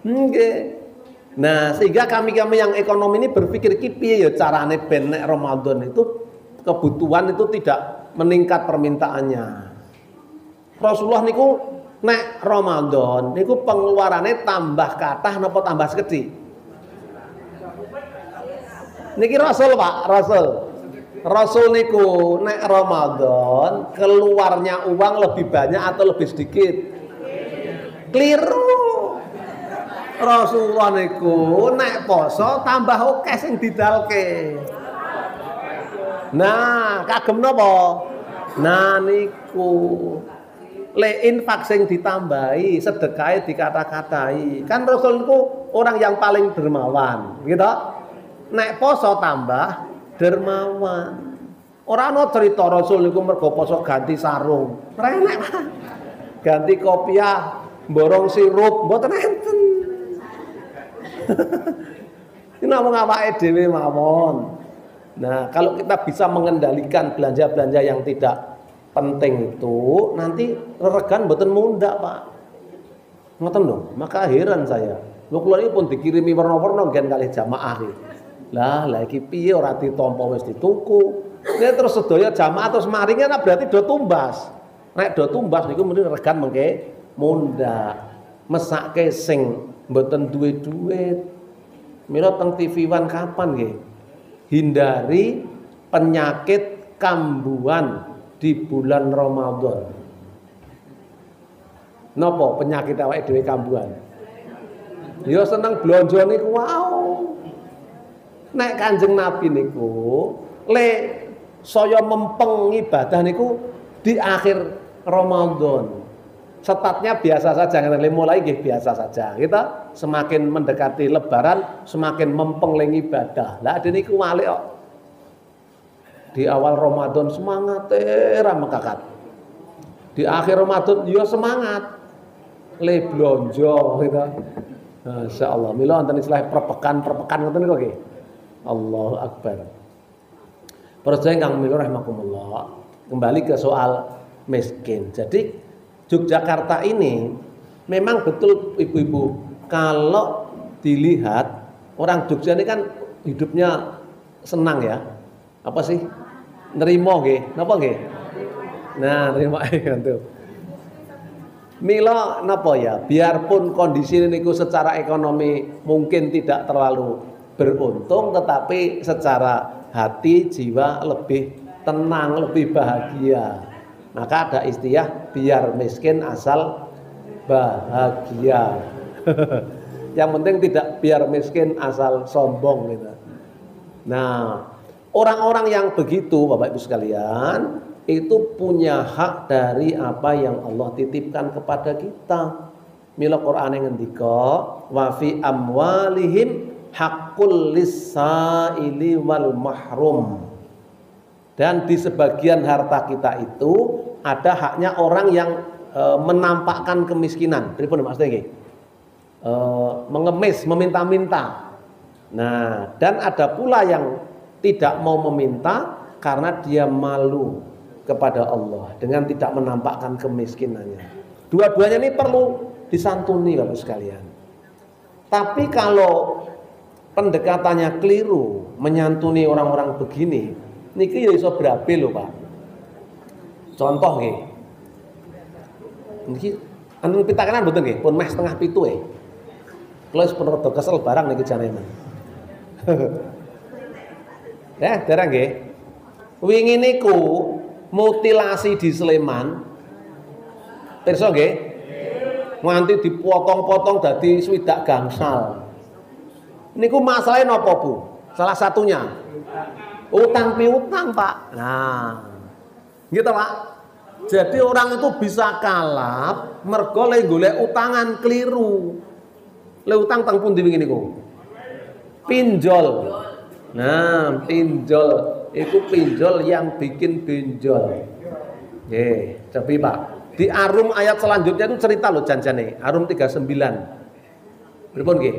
Nggih. Nah, sehingga kami yang ekonomi ini berpikir ki piye ya carane ben nek Ramadan itu kebutuhan itu tidak meningkat permintaannya. Rasulullah niku nek Ramadan niku pengeluarannya tambah kathah napa tambah sekedhik? Niki Rasul, Pak, Rasul. Rasul niku nek Ramadan keluarnya uang lebih banyak atau lebih sedikit? Keliru. Rasulullah niku nek poso tambah akeh sing didalke. Nah, kagem napa? Nah niku le infak sing ditambahi, sedekahe dikata-katai. Kan Rasul niku orang yang paling dermawan, gitu. Nek poso tambah dermawan. Ora ana cerita Rasul niku mergo poso ganti sarung. Ora enak, Pak. Ganti kopiah, borong sirup, mboten enten. Ini namung awake dhewe mawon. Nah, kalau kita bisa mengendalikan belanja-belanja yang tidak penting itu, nanti regan mboten mundhak, Pak. Ngoten lho, maka heran saya. Lho kula iki pun dikirimi warna-warna nggen kalih jamaah iki. Lah iki piye ora ditampa wis dituku. Nek terus sedaya jamaah terus maringe berarti do tumbas. Nek do tumbas niku mending regan mengke mundhak. Mesake sing mboten duwe duit. Mila teng TV One kapan nggih? Hindari penyakit kambuhan di bulan Ramadan. Napa penyakit awake dhewe kambuhan? Ya seneng blonjo niku wow. Nek Kanjeng Nabi niku le saya mempeng ibadah niku di akhir Ramadan. Setatnya biasa saja, mulai nggih biasa saja. Kita semakin mendekati lebaran semakin mempeng ling ibadah. Lah dene niku walik kok. Di awal Ramadan semangat ra mekakat. Di akhir Ramadan ya semangat. Le blonjo gitu. Masyaallah. Mila wonten istilah perpekan ngoten niku nggih. Allahu Akbar. Percaya kang mila rahimakumullah. Kembali ke soal miskin. Jadi Yogyakarta ini memang betul ibu-ibu, kalau dilihat orang Jogja ini kan hidupnya senang ya. Apa sih? Nerimo nggih. Napa nggih? Nah, nerimo itu. Mila napa ya? Biarpun kondisi niku secara ekonomi mungkin tidak terlalu beruntung, tetapi secara hati jiwa lebih tenang, lebih bahagia. Maka ada istilah biar miskin asal bahagia. Yang penting tidak biar miskin asal sombong gitu. Nah, orang-orang yang begitu Bapak Ibu sekalian itu punya hak dari apa yang Allah titipkan kepada kita. Mila Qur'an yang ngendika wa fi amwalihim haqqul lis-sa'ili wal mahrum. Dan di sebagian harta kita itu ada haknya orang yang menampakkan kemiskinan. Pripun maksudnya nggih? Mengemis, meminta-minta. Nah, dan ada pula yang tidak mau meminta karena dia malu kepada Allah dengan tidak menampakkan kemiskinannya. Dua-duanya ini perlu disantuni Bapak sekalian. Tapi kalau pendekatannya keliru, menyantuni orang-orang begini, niki ya iso berabe lho, Pak. Contoh nggih. Niki anu pitakanan mboten nggih, pun meh setengah 7 Kalau wis pun rada kesel barang niki jane men. Ya, dereng nggih. Wingi niku mutilasi di Sleman. Pirsa nggih? Nganti dipotong-potong dadi swidak gangsal. Niku masalahnya napa, Bu? Salah satunya utang piutang, Pak. Nah, gitu, Pak. Jadi orang itu bisa kalap mergo le golek utangan keliru. Le utang teng pundi wingi niku? Pinjol. Nah, pinjol itu pinjol yang bikin benjol. Nggih, cobi Pak. Di Arum ayat selanjutnya itu cerita loh janjane. Arum 39. Pripun nggih?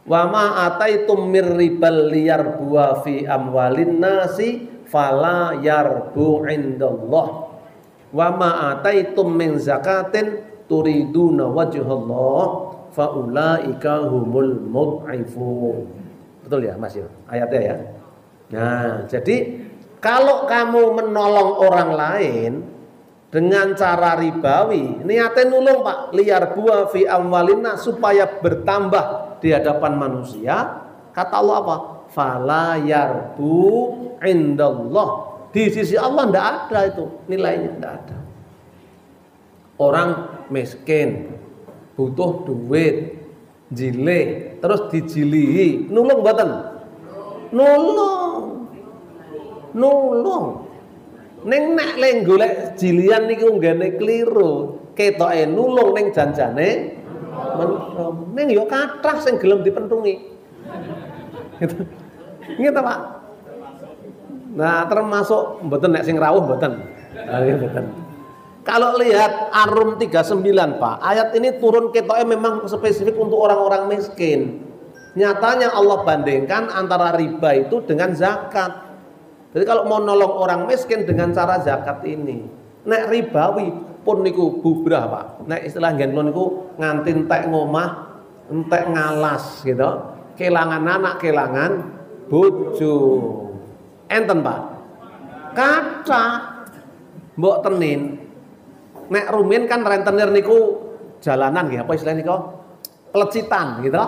Wa ma ataitum mir ribal liyarbu fi amwalin nasi fala yarbu indallah. Wa ma ataitum min zakatin turiduna wajhallah faulaika humul mud'ifun. Betul ya Mas ya, ayatnya ya. Nah, jadi kalau kamu menolong orang lain dengan cara ribawi, niatnya nulung Pak, liar buah fi amwalina supaya bertambah di hadapan manusia, kata Allah apa? Fala yarbu indallah. Di sisi Allah tidak ada itu, nilainya tidak ada. Orang miskin, butuh duit, jile, terus dijilihi, nulung mboten? Nulung. Ning nek le golek jilian niku nggene kliru, ketoke nulung ning janjane menthong. Ning yo kathah sing gelem dipentungi. Gitu. Gitu, Pak. Nah, termasuk mboten nek sing rawuh mboten. Mboten. Kalau lihat Arum 39 Pak, ayat ini turun ketoknya memang spesifik untuk orang-orang miskin. Nyatanya Allah bandingkan antara riba itu dengan zakat. Jadi kalau mau nolong orang miskin dengan cara zakat ini, nek ribawi pun niku bubrah Pak. Nek istilah ngen niku nganti entek ngomah, entek ngalas gitu. Kelangan anak, kelangan bojo. Enten Pak. Kaca mbok tenin. Nek rumin kan rentenir niku jalanan nggih, apa istilahnya niku? Pelecitan gitu.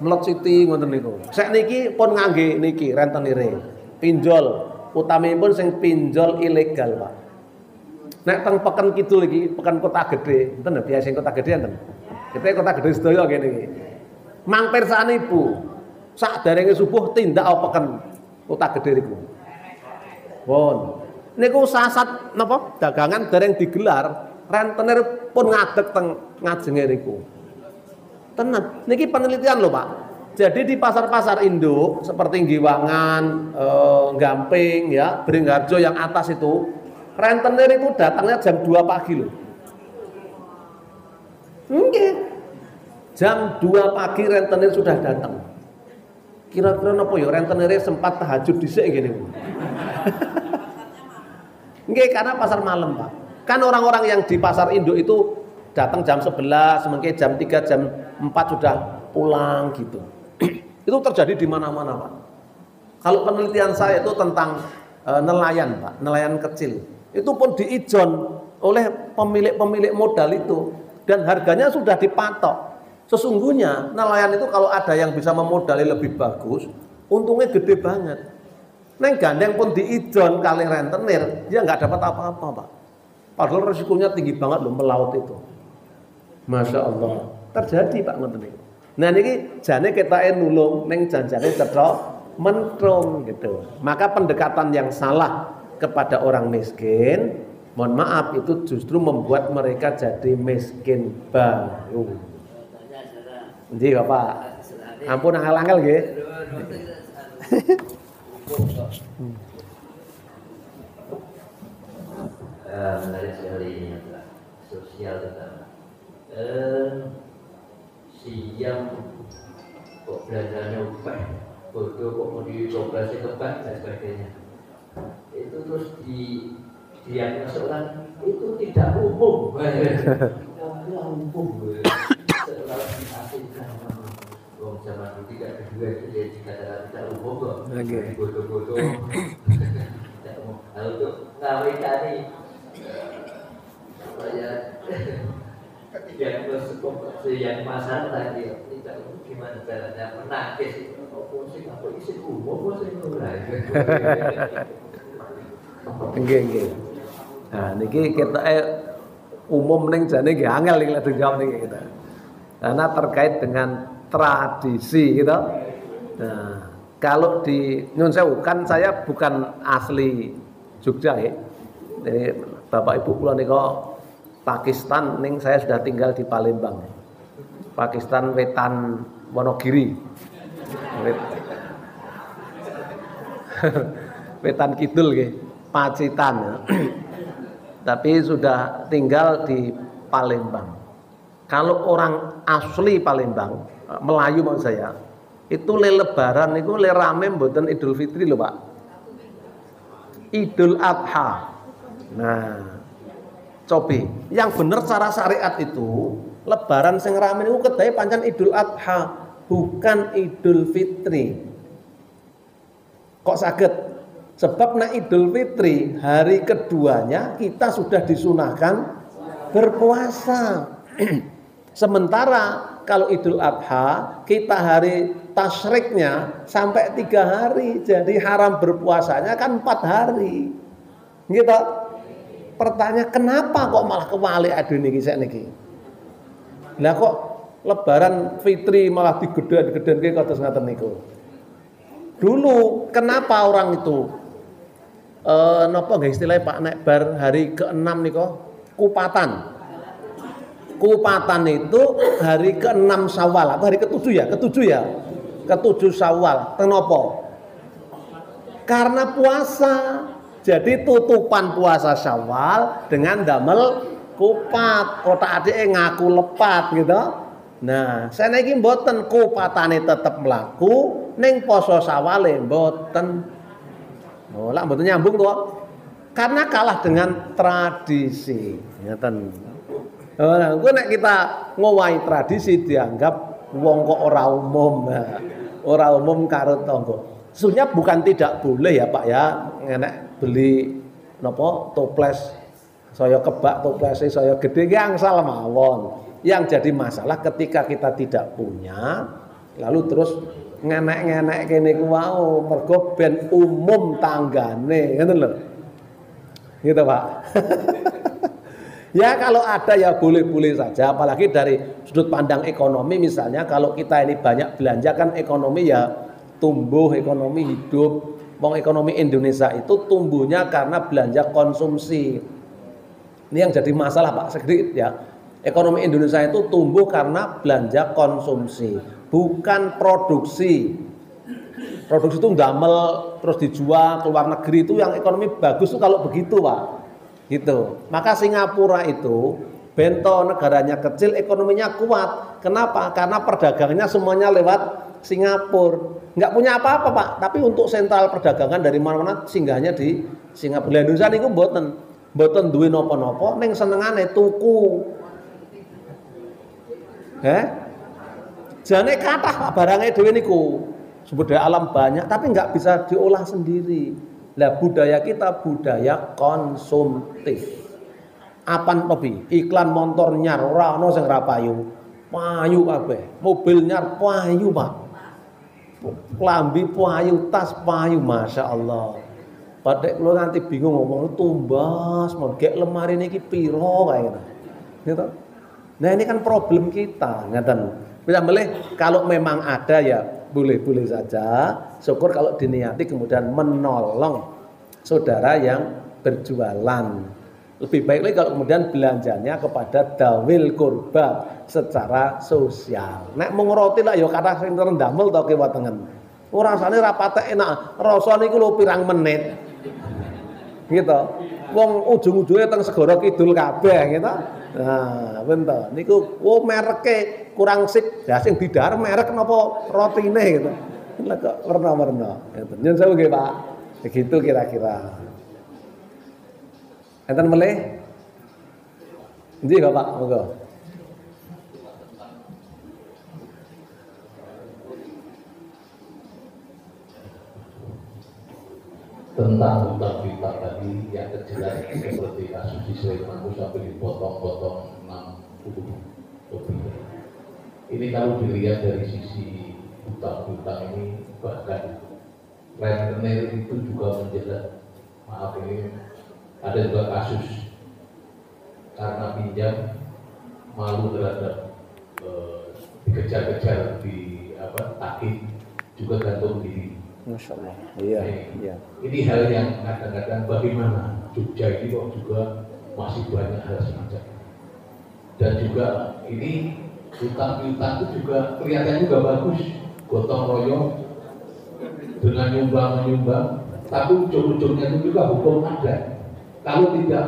Meleciti ngoten niku. Sakniki pun ngangge niki rentenire. Pinjol, utamipun sing pinjol ilegal, Pak. Nek teng peken kidul iki, peken Kota Gede, enten biasa sing Kota Gede enten. Kita Kota Gede sedaya kene iki. Mang pirsani Bu, sak derenge subuh tindak peken Kota Gede niku. Pun niku sasat napa dagangan dereng digelar, rentenir pun ngadeg teng ngajenge niku. Tenan, niki penelitian lho Pak. Jadi di pasar-pasar induk seperti Giwangan, Gamping ya, Beringharjo yang atas itu, rentenir itu datangnya jam 2 pagi loh. Nggih. Jam 2 pagi rentenir sudah datang. Kira-kira napa ya rentenirnya sempat tahajud dhisik ngene. Nggih, karena pasar malam, Pak. Kan orang-orang yang di pasar induk itu datang jam 11, mungkin jam 3, jam 4 sudah pulang gitu. Itu terjadi di mana-mana, Pak. Kalau penelitian saya itu tentang nelayan, Pak, nelayan kecil. Itu pun diijon oleh pemilik-pemilik modal itu dan harganya sudah dipatok. Sesungguhnya nelayan itu kalau ada yang bisa memodali lebih bagus, untungnya gede banget. Neng gandeng pun diijon kali rentenir, dia nggak dapat apa-apa, Pak. Padahal resikonya tinggi banget loh melaut itu. Masya Allah. Terjadi Pak ngoten niku. Nah niki jane ketake nulung ning janjane cetha mentrung gitu. Maka pendekatan yang salah kepada orang miskin, mohon maaf itu justru membuat mereka jadi miskin baru. Nggih Bapak. Ampun angel-angel nggih. Menarik sekali ini sosial terutama. Siang kok belanjanya upah, bodoh kok mau dikoperasi kebak dan sebagainya. Itu terus didiagnosa orang itu tidak umum. Tidak umum. Setelah diasingkan. Zaman dulu tidak kedua itu jadi dikatakan tidak umum kok. Bodoh-bodoh. Tidak umum. Lalu untuk ngawinkan supaya yang masalah tadi tidak gimana caranya menangkis oposisi apa isi umum sih mulai. Nggih. Nah niki kita umum ning jane nggih angel iki lek dijawab niki kita. Karena terkait dengan tradisi gitu. Nah, kalau di nyun sewu kan saya bukan asli Jogja ya. Jadi Bapak Ibu kula nika Pakistan ning saya sudah tinggal di Palembang. Pakistan Wetan Wonogiri. Wetan Kidul nggih, Pacitan. Ya. Tapi sudah tinggal di Palembang. Kalau orang asli Palembang, Melayu maksud saya, itu lebaran itu rame mboten Idul Fitri lho, Pak. Idul Adha. Nah, cobi, yang benar secara syariat itu lebaran sing rame niku kedahe pancen Idul Adha, bukan Idul Fitri. Kok saged? Sebab nek Idul Fitri hari keduanya kita sudah disunahkan berpuasa. Sementara kalau Idul Adha kita hari tasyriknya sampai 3 hari, jadi haram berpuasanya kan 4 hari. Gitu. Pertanyaan kenapa kok malah kewalik adu niki sakniki? Lah kok lebaran Fitri malah digedhe-gedhenke kados ngaten niku. Dulu kenapa orang itu napa nggih istilahnya Pak nek bar hari ke-6 niku kupatan. Kupatan itu hari ke-6 Syawal atau hari ke-7 ya? Ke-7 ya? Ke-7 Syawal. Kenapa? Karena puasa. Jadi tutupan puasa Syawal dengan damel kupat. Otak adike ngaku lepat gitu. Nah, saiki mboten kupatane tetep mlaku ning poso Syawale mboten. Oh, lak mboten nyambung to. Karena kalah dengan tradisi. Ngeten. Nah, nek kita ngowahi tradisi dianggap wong kok ora umum. Ora umum karo tangga. Sebenarnya bukan tidak boleh ya Pak ya, nek beli napa toples saya kebak toplesnya saya gede ki angsal mawon. Yang jadi masalah ketika kita tidak punya lalu terus ngenek-ngenek kene ku wau mergo ben umum tanggane ngoten lho. Gitu Pak. Ya kalau ada ya boleh-boleh saja, apalagi dari sudut pandang ekonomi misalnya kalau kita ini banyak belanja kan ekonomi ya tumbuh, ekonomi hidup. Wong ekonomi Indonesia itu tumbuhnya karena belanja konsumsi. Ini yang jadi masalah Pak, sedikit ya. Ekonomi Indonesia itu tumbuh karena belanja konsumsi, bukan produksi. Produksi itu ndamel terus dijual ke luar negeri itu yang ekonomi bagus tuh kalau begitu Pak. Gitu. Maka Singapura itu bento negaranya kecil, ekonominya kuat. Kenapa? Karena perdagangannya semuanya lewat Singapura. Nggak punya apa-apa Pak, tapi untuk sentral perdagangan dari mana-mana singgahnya di Singapura. Indonesia niku mboten duwe napa-napa ning senengane tuku. Jane kathah Pak barange dhewe niku. Sumber daya alam banyak tapi nggak bisa diolah sendiri. Lah budaya kita budaya konsumtif. Apan topi iklan motor nyar ora ana sing ra payu. Payu kabeh. Mobil nyar payu, Pak. Klambi payu, tas payu, masya Allah. Padahal lo nanti bingung ngomong tumbas, mau gek lemari niki piro kayak gitu. Nah ini kan problem kita, ngeten. Bisa boleh kalau memang ada ya boleh-boleh saja. Syukur kalau diniati kemudian menolong saudara yang berjualan. Lebih baik lagi kalau kemudian belanjanya kepada dawil kurba secara sosial. Nek mung roti lah ya kathah sing rendamel to kiwa tengen. Ora rasane ra patek enak. Rasane iku lho pirang menit. Gitu. Wong ujung-ujunge teng segara kidul kabeh gitu. Nah, bento. Niku mereke kurang sip. Ya sing didhar merek napa rotine gitu. Lah kok werna-werna gitu. Nyun sewu nggih, Pak. Begitu kira-kira. Enten melih? Endi Bapak? Monggo. Tentang hutang piutang tadi yang terjelas seperti kasus di Sleman itu sampai dipotong-potong 60 lebih. Ini kalau dilihat dari sisi hutang piutang ini bahkan rentenir itu juga menjelat. Maaf ini ada juga kasus karena pinjam malu terhadap dikejar-kejar di takih juga gantung diri. Masya Allah. Iya. Iya. Ini hal yang kadang-kadang bagaimana Jogja ini kok juga masih banyak hal semacam ini. Dan juga ini hutang piutang itu juga kelihatan juga bagus, gotong royong dengan nyumbang, tapi ujung-ujungnya itu juga hukum ada. Kalau tidak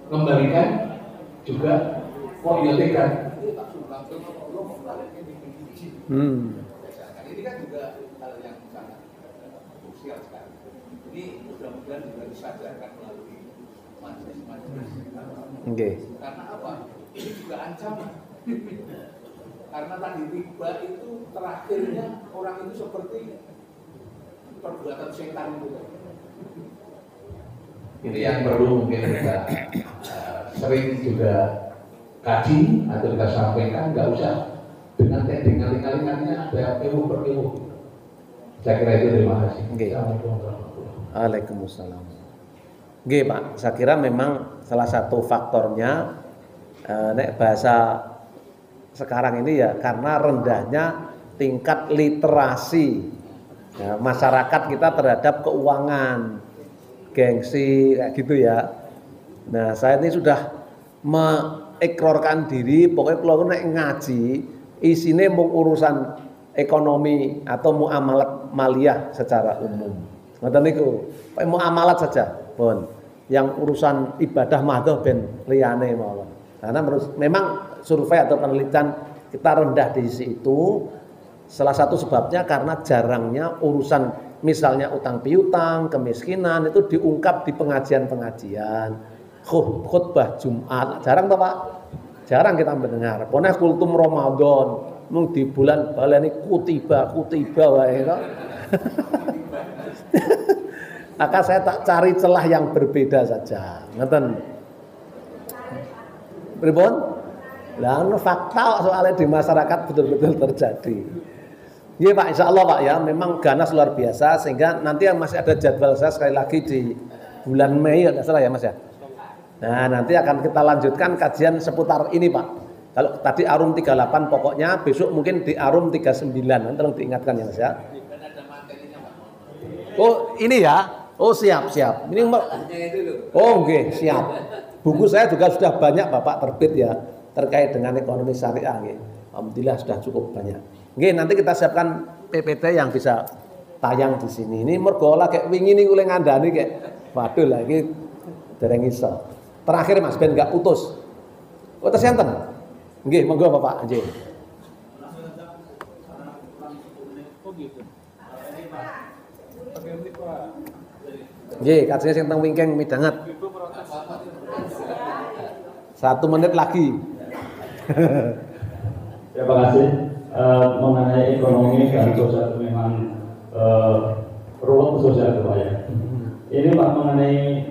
kembalikan juga kok yotekan. Ini kan juga hal yang sangat krusial sekali. Ini mudah-mudahan juga disadarkan melalui majelis-majelis. Oke. Karena apa? Ini juga ancaman. Karena tadi riba itu terakhirnya orang itu seperti perbuatan setan itu. Ini yang perlu mungkin kita sering juga kaji atau kita sampaikan, nggak usah dengan kali-kalinya ada ewu per ewu. Saya kira itu, terima kasih. Waalaikumsalam. Oke Pak, saya kira memang salah satu faktornya nek bahasa sekarang ini ya karena rendahnya tingkat literasi ya, masyarakat kita terhadap keuangan. Gengsi kayak gitu ya. Nah, saya ini sudah mengikrarkan diri pokoknya kalau nek ngaji isine mau urusan ekonomi atau muamalat maliyah secara umum. Ngoten niku. Muamalat saja, pun. Yang urusan ibadah madhah ben liyane mawon. Karena memang survei atau penelitian kita rendah di sisi itu salah satu sebabnya karena jarangnya urusan misalnya utang piutang, kemiskinan itu diungkap di pengajian-pengajian, khutbah Jumat. Jarang toh Pak? Jarang kita mendengar. Pokoknya kultum Ramadan, mung di bulan baleni kutiba wae to. Maka saya tak cari celah yang berbeda saja. Ngeten. Pripun? Lah fakta soalnya di masyarakat betul-betul terjadi. Iya Pak, insya Allah Pak ya, memang ganas luar biasa sehingga nanti masih ada jadwal saya sekali lagi di bulan Mei ya nggak salah ya Mas ya. Nah nanti akan kita lanjutkan kajian seputar ini Pak. Kalau tadi Arum 38 pokoknya besok mungkin di Arum 39 nanti tolong diingatkan ya Mas ya. Oh ini ya, oh siap. Ini oh oke siap. Buku saya juga sudah banyak Bapak terbit ya terkait dengan ekonomi syariah. Alhamdulillah sudah cukup banyak. Oke, nanti kita siapkan PPT yang bisa tayang di sini. Ini mergo lagi wingi niku le ngandani kayak waduh lah iki dereng iso. Terakhir Mas ben enggak putus. Putus enten. Nggih, monggo Bapak nggih. Nggih, kajian sing teng wingking midanget. 1 menit lagi. Terima kasih. Mengenai ekonomi dan sosial memang ruang sosial Pak ya. Ini Pak mengenai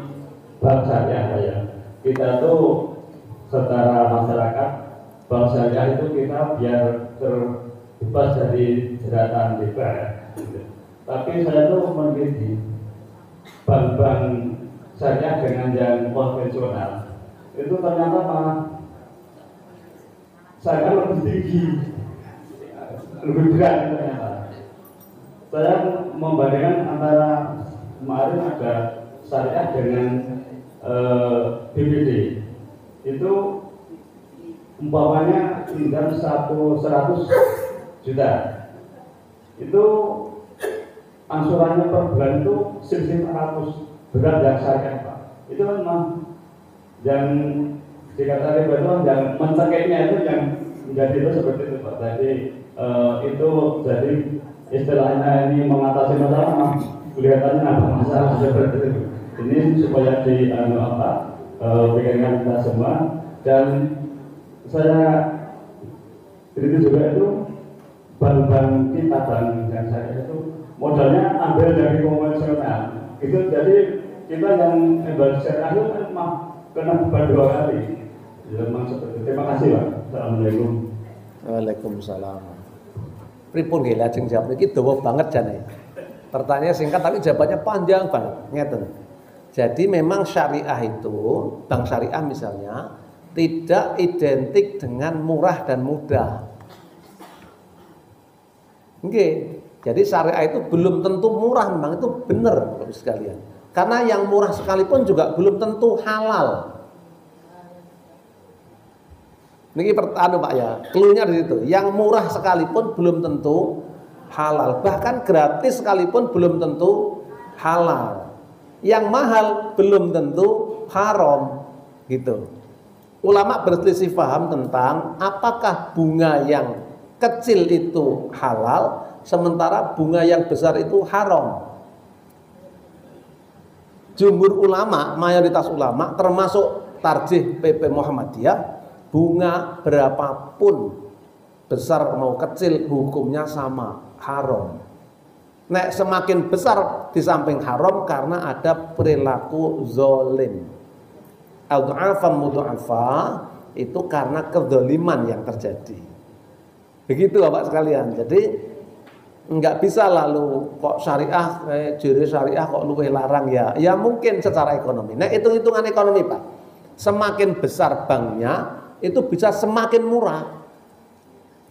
bank syariah Pak ya. Kita tuh secara masyarakat bank syariah itu kita biar terbebas dari jeratan riba. Tapi saya tuh meneliti bank-bank syariah dengan yang konvensional itu ternyata malah saya lebih tinggi, lebih berat ternyata. Saya membandingkan antara kemarin ada syariah dengan BPD itu umpamanya tinggal 100 juta itu angsurannya per bulan itu 1.400 berat yang syariah Pak. Itu kan memang yang dikatakan itu yang mencekiknya itu yang menjadi itu seperti itu Pak. Jadi itu jadi istilahnya ini mengatasi masalah kelihatannya ada masalah seperti itu. Ini supaya pikirkan kita semua dan saya itu juga itu bank-bank kita dan saya itu modalnya ambil dari konvensional itu jadi kita yang syariah itu kan mah kena beban 2 kali. Memang seperti itu. Terima kasih Pak. Assalamualaikum. Waalaikumsalam. Pripun nggih lajeng jawab iki dawa banget jane. Pertanyaan singkat tapi jawabannya panjang banget. Ngeten. Jadi memang syariah itu, bank syariah misalnya tidak identik dengan murah dan mudah. Oke. Jadi syariah itu belum tentu murah, memang itu benar Bapak sekalian. Karena yang murah sekalipun juga belum tentu halal. Niki pertanyaan Pak ya, cluenya di situ. Yang murah sekalipun belum tentu halal, bahkan gratis sekalipun belum tentu halal. Yang mahal belum tentu haram, gitu. Ulama berselisih paham tentang apakah bunga yang kecil itu halal, sementara bunga yang besar itu haram. Jumhur ulama, mayoritas ulama, termasuk tarjih PP Muhammadiyah, bunga berapapun besar mau kecil hukumnya sama, haram. Nek semakin besar di samping haram karena ada perilaku zolim. Al-du'afa mudu'afa itu karena kezaliman yang terjadi. Begitu Bapak sekalian. Jadi enggak bisa lalu kok syariah jere syariah kok luwih larang ya. Ya mungkin secara ekonomi. Nah, hitung-hitungan ekonomi Pak. Semakin besar banknya itu bisa semakin murah.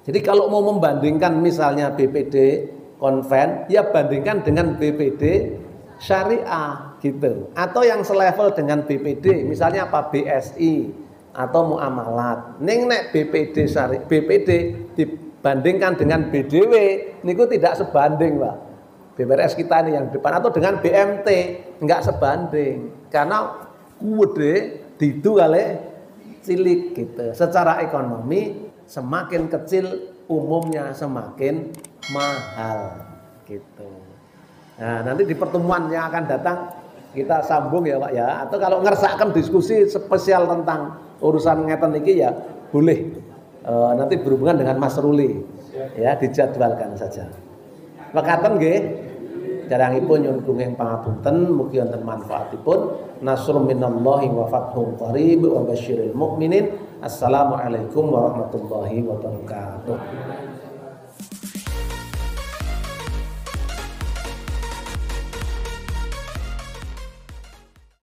Jadi kalau mau membandingkan misalnya BPD konven, ya bandingkan dengan BPD syariah gitu. Atau yang selevel dengan BPD, misalnya apa BSI atau muamalat. Ning nek BPD syariah, BPD dibandingkan dengan BDW, niku tidak sebanding, Pak. BPRS kita ini yang depan atau dengan BMT enggak sebanding. Karena gede didu kali cilik gitu. Secara ekonomi semakin kecil umumnya semakin mahal gitu. Nah, nanti di pertemuan yang akan datang kita sambung ya Pak ya. Atau kalau ngersakkan diskusi spesial tentang urusan ngeten iki ya boleh. Nanti berhubungan dengan Mas Ruli ya, dijadwalkan saja. Mekaten nggih. Jarangipun nyuwun gunging pangapunten mugi wonten manfaatipun. Nasrun minallahi wa fathun qarib wa basyiril mukminin. Assalamualaikum warahmatullahi wabarakatuh.